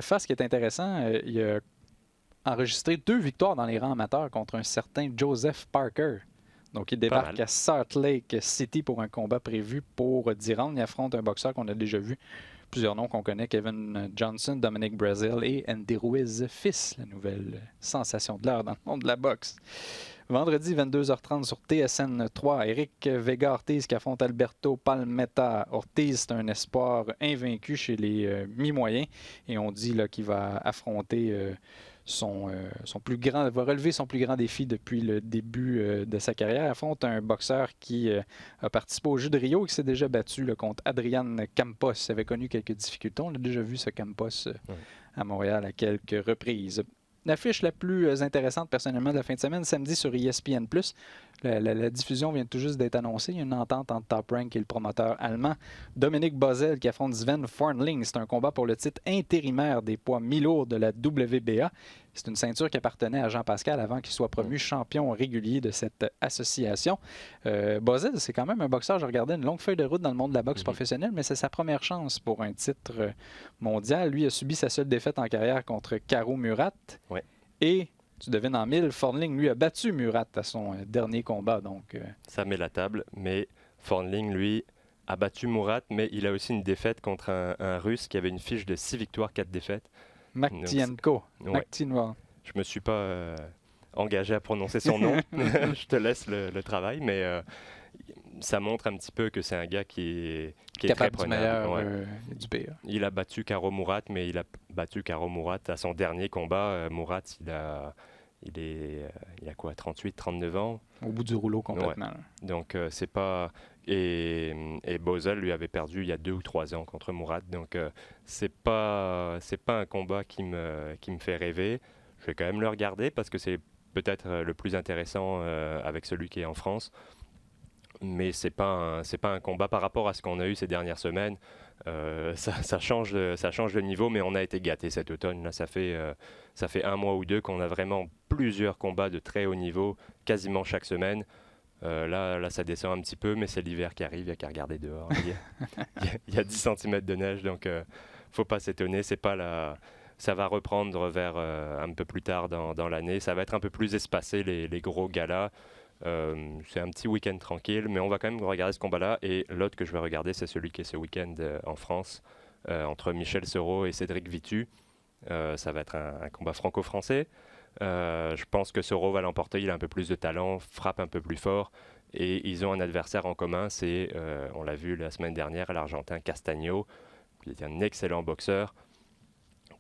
Fa, ce qui est intéressant, il a enregistré 2 victoires dans les rangs amateurs contre un certain Joseph Parker. Donc, il débarque à Salt Lake City pour un combat prévu pour 10 rounds. Il affronte un boxeur qu'on a déjà vu, plusieurs noms qu'on connaît, Kevin Johnson, Dominic Breazeale et Andy Ruiz fils, la nouvelle sensation de l'heure dans le monde de la boxe. Vendredi, 22h30 sur TSN 3, Eric Vega-Ortiz qui affronte Alberto Palmetta. Ortiz, c'est un espoir invaincu chez les mi-moyens et on dit qu'il va affronter son plus grand, va relever son plus grand défi depuis le début de sa carrière. Affronte un boxeur qui a participé au Jeux de Rio et qui s'est déjà battu contre Adrian Campos. Il avait connu quelques difficultés. On a déjà vu ce Campos à Montréal à quelques reprises. L'affiche la plus intéressante, personnellement, de la fin de semaine, samedi sur ESPN+. La diffusion vient tout juste d'être annoncée. Il y a une entente entre Top Rank et le promoteur allemand. Dominic Bosel qui affronte Sven Fornling. C'est un combat pour le titre intérimaire des poids mi-lourds de la WBA. C'est une ceinture qui appartenait à Jean Pascal avant qu'il soit promu champion régulier de cette association. Bosel, c'est quand même un boxeur. Je regardais une longue feuille de route dans le monde de la boxe professionnelle, mais c'est sa première chance pour un titre mondial. Lui a subi sa seule défaite en carrière contre Karo Murat. Ouais. Et, tu devines en mille, Fornling, lui, a battu Murat à son dernier combat. Donc, ça met la table, mais Fornling, lui, a battu Murat, mais il a aussi une défaite contre un Russe qui avait une fiche de 6 victoires, 4 défaites. Maktienko. Ouais. Je ne me suis pas engagé à prononcer son nom. Je te laisse le travail, mais ça montre un petit peu que c'est un gars qui est très prenable. Du pire. Il a battu Karo Murat, mais il a battu Karo Murat à son dernier combat. Murat, il a quoi, 38, 39 ans? Au bout du rouleau complètement. Ouais. Donc, c'est pas... Et Bosel lui avait perdu il y a 2 ou 3 ans contre Murat. Donc, c'est pas un combat qui me fait rêver. Je vais quand même le regarder parce que c'est peut-être le plus intéressant avec celui qui est en France. Mais c'est pas un combat par rapport à ce qu'on a eu ces dernières semaines. Ça change de niveau, mais on a été gâtés cet automne. Là, ça fait 1 mois ou 2 qu'on a vraiment plusieurs combats de très haut niveau, quasiment chaque semaine. Là, ça descend un petit peu, mais c'est l'hiver qui arrive, il n'y a qu'à regarder dehors. Il y a 10 cm de neige, donc faut pas s'étonner. Ça va reprendre vers un peu plus tard dans l'année. Ça va être un peu plus espacé, les gros galas. C'est un petit week-end tranquille, mais on va quand même regarder ce combat-là. Et l'autre que je vais regarder, c'est celui qui est ce week-end en France, entre Michel Serrault et Cédric Vitu. Ça va être un combat franco-français. Je pense que Serrault va l'emporter, il a un peu plus de talent, frappe un peu plus fort et ils ont un adversaire en commun, on l'a vu la semaine dernière, l'Argentin Castagno, qui est un excellent boxeur,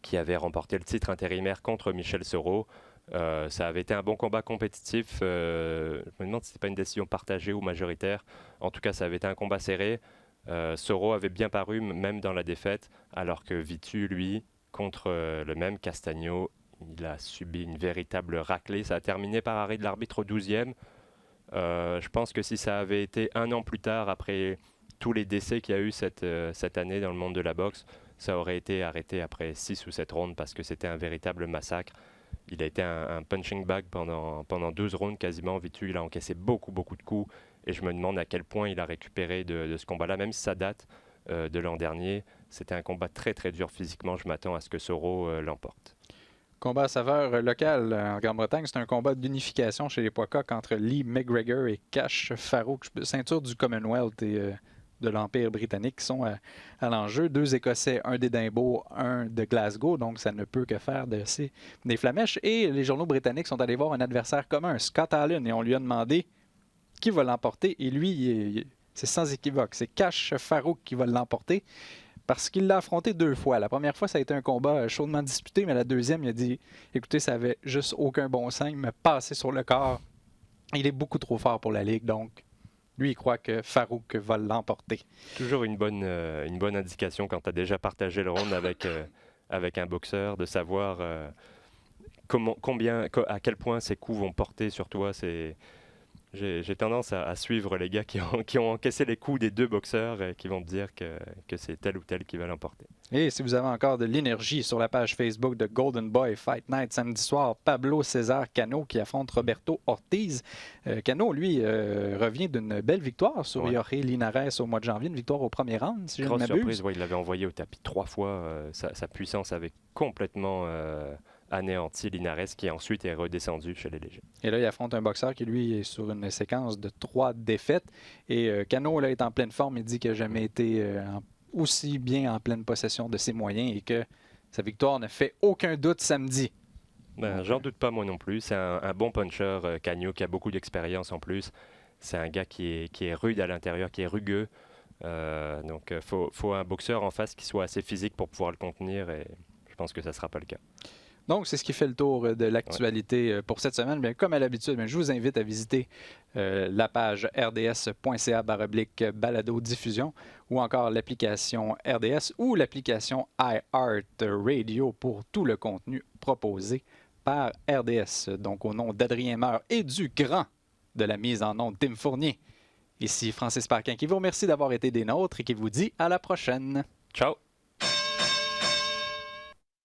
qui avait remporté le titre intérimaire contre Michel Serrault. Ça avait été un bon combat compétitif, je me demande si ce n'était pas une décision partagée ou majoritaire, en tout cas ça avait été un combat serré. Serrault avait bien paru même dans la défaite, alors que Vitu, lui, contre le même Castagno, il a subi une véritable raclée. Ça a terminé par arrêt de l'arbitre au 12e. Je pense que si ça avait été 1 an plus tard, après tous les décès qu'il y a eu cette année dans le monde de la boxe, ça aurait été arrêté après 6 ou 7 rounds parce que c'était un véritable massacre. Il a été un punching bag pendant 12 rounds quasiment. Vitu, il a encaissé beaucoup de coups. Et je me demande à quel point il a récupéré de ce combat-là, même si ça date de l'an dernier. C'était un combat très dur physiquement. Je m'attends à ce que Serrault l'emporte. Combat à saveur locale en Grande-Bretagne, c'est un combat d'unification chez les poids coqs entre Lee McGregor et Cash Farouk, ceinture du Commonwealth et de l'Empire britannique qui sont à l'enjeu. 2 Écossais, un d'Édimbourg, un de Glasgow, donc ça ne peut que faire des flamèches. Et les journaux britanniques sont allés voir un adversaire commun, Scott Allen, et on lui a demandé qui va l'emporter. Et lui, c'est sans équivoque, c'est Cash Farouk qui va l'emporter. Parce qu'il l'a affronté 2 fois. La première fois, ça a été un combat chaudement disputé, mais la deuxième, il a dit « Écoutez, ça avait juste aucun bon sens, il m'a passé sur le corps. Il est beaucoup trop fort pour la Ligue, donc lui, il croit que Farouk va l'emporter. » Toujours une bonne indication quand tu as déjà partagé le round avec un boxeur, de savoir à quel point ses coups vont porter sur toi. J'ai tendance à suivre les gars qui ont encaissé les coups des 2 boxeurs et qui vont te dire que c'est tel ou tel qui va l'emporter. Et si vous avez encore de l'énergie sur la page Facebook de Golden Boy Fight Night samedi soir, Pablo César Cano qui affronte Roberto Ortiz. Cano, lui, revient d'une belle victoire sur Jorge Linares au mois de janvier, une victoire au premier round, si je ne m'abuse. Grosse surprise, il l'avait envoyé au tapis 3 fois. Sa puissance avait complètement anéanti Linares qui ensuite est redescendu chez les légers. Et là, il affronte un boxeur qui, lui, est sur une séquence de 3 défaites. Et Cano là, est en pleine forme. Il dit qu'il n'a jamais été aussi bien en pleine possession de ses moyens et que sa victoire ne fait aucun doute samedi. J'en doute pas moi non plus. C'est un bon puncher, Cagno, qui a beaucoup d'expérience en plus. C'est un gars qui est rude à l'intérieur, qui est rugueux. Donc il faut un boxeur en face qui soit assez physique pour pouvoir le contenir et je pense que ça ne sera pas le cas. Donc, c'est ce qui fait le tour de l'actualité pour cette semaine. Bien, comme à l'habitude, je vous invite à visiter la page rds.ca/balado-diffusion ou encore l'application RDS ou l'application iHeartRadio pour tout le contenu proposé par RDS. Donc, au nom d'Adrien Meur et du grand de la mise en onde, Tim Fournier. Ici Francis Parquin qui vous remercie d'avoir été des nôtres et qui vous dit à la prochaine. Ciao!